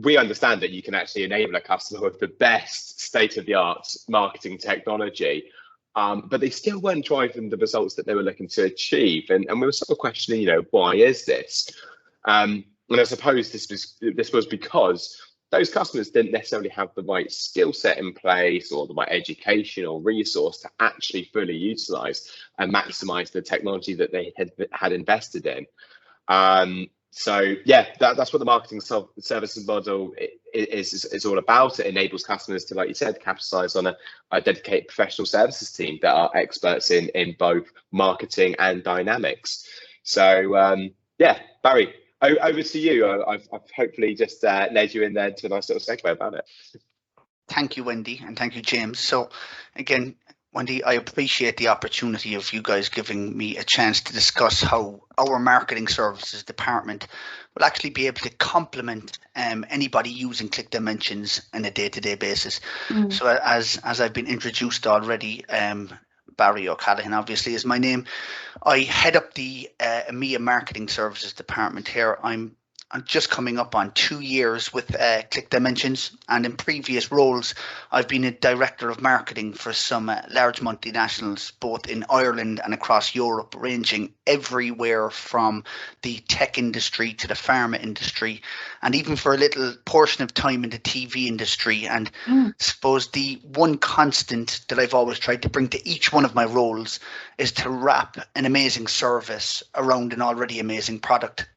we understand that you can actually enable a customer with the best state-of-the-art marketing technology, but they still weren't driving the results that they were looking to achieve. And we were sort of questioning, why is this? And I suppose this was because those customers didn't necessarily have the right skill set in place or the right education or resource to actually fully utilize and maximize the technology that they had invested in. So yeah, that's what the marketing services model is all about. It enables customers to, like you said, capitalize on a dedicated professional services team that are experts in both marketing and dynamics. So yeah, Barry, over to you. I've hopefully just led you in there to a nice little segue about it. Thank you, Wendy, and thank you, James. So again, Wendy, I appreciate the opportunity of you guys giving me a chance to discuss how our marketing services department will actually be able to complement anybody using Click Dimensions on a day-to-day basis. So as I've been introduced already, Barry O'Callaghan obviously is my name. I head up the EMEA Marketing Services department here. I'm just coming up on 2 years with Click Dimensions, and in previous roles I've been a director of marketing for some large multinationals both in Ireland and across Europe, ranging everywhere from the tech industry to the pharma industry, and even for a little portion of time in the TV industry. And I suppose the one constant that I've always tried to bring to each one of my roles is to wrap an amazing service around an already amazing product.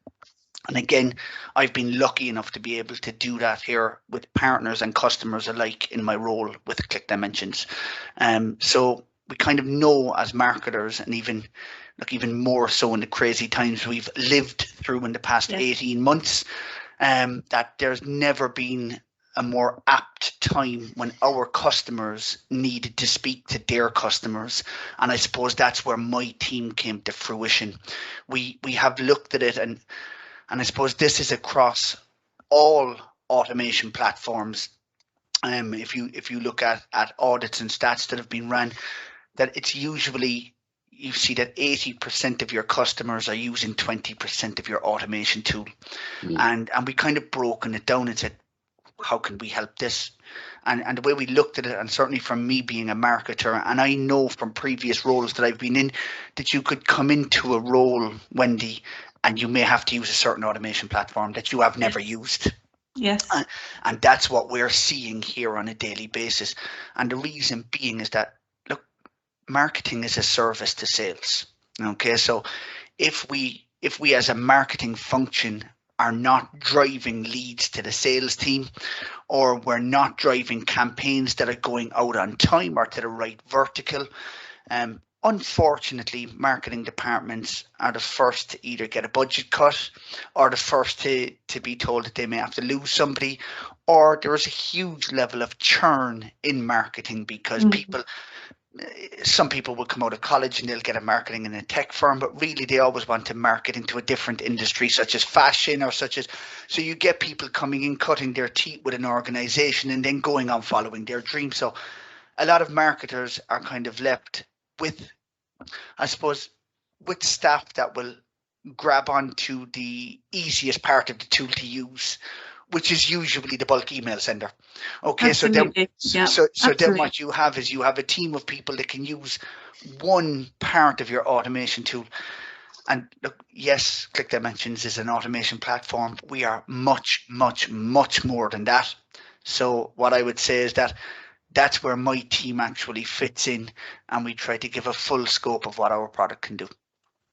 And again, I've been lucky enough to be able to do that here with partners and customers alike in my role with Click Dimensions. So we kind of know as marketers, and even more so in the crazy times we've lived through in the past 18 months, that there's never been a more apt time when our customers needed to speak to their customers. And I suppose that's where my team came to fruition. We have looked at it, and I suppose this is across all automation platforms. If you look at audits and stats that have been run, that it's usually, you see that 80% of your customers are using 20% of your automation tool. And we kind of broken it down and said, how can we help this? And the way we looked at it, and certainly from me being a marketer, and I know from previous roles that I've been in, that you could come into a role, Wendy, and you may have to use a certain automation platform that you have never used. Yes. And that's what we're seeing here on a daily basis. And the reason being is that, look, marketing is a service to sales. Okay, so if we as a marketing function are not driving leads to the sales team, or we're not driving campaigns that are going out on time or to the right vertical, unfortunately, marketing departments are the first to either get a budget cut, or the first to be told that they may have to lose somebody, or there is a huge level of churn in marketing because some people will come out of college and they'll get a marketing in a tech firm, but really they always want to market into a different industry, such as fashion or such as, so you get people coming in, cutting their teeth with an organization and then going on following their dream. So a lot of marketers are kind of left with, I suppose, with staff that will grab onto the easiest part of the tool to use, which is usually the bulk email sender. Okay, absolutely. so then what you have is you have a team of people that can use one part of your automation tool. And look, yes, Click Dimensions is an automation platform. We are much, much, much more than that. So what I would say is that that's where my team actually fits in, and we try to give a full scope of what our product can do.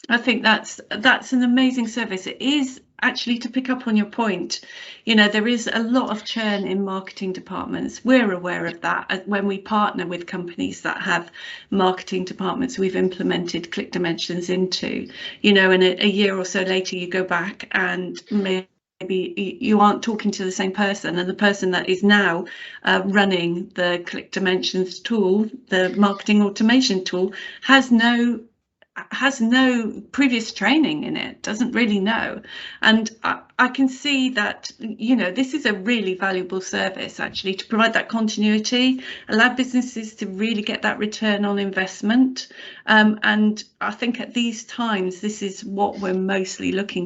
I think that's an amazing service. It is actually, to pick up on your point, there is a lot of churn in marketing departments. We're aware of that when we partner with companies that have marketing departments we've implemented Click Dimensions into, and a year or so later you go back and maybe you aren't talking to the same person, and the person that is now running the Click Dimensions tool, the marketing automation tool, has no previous training in it, doesn't really know. And I can see that, this is a really valuable service actually, to provide that continuity, allow businesses to really get that return on investment. And I think at these times, this is what we're mostly looking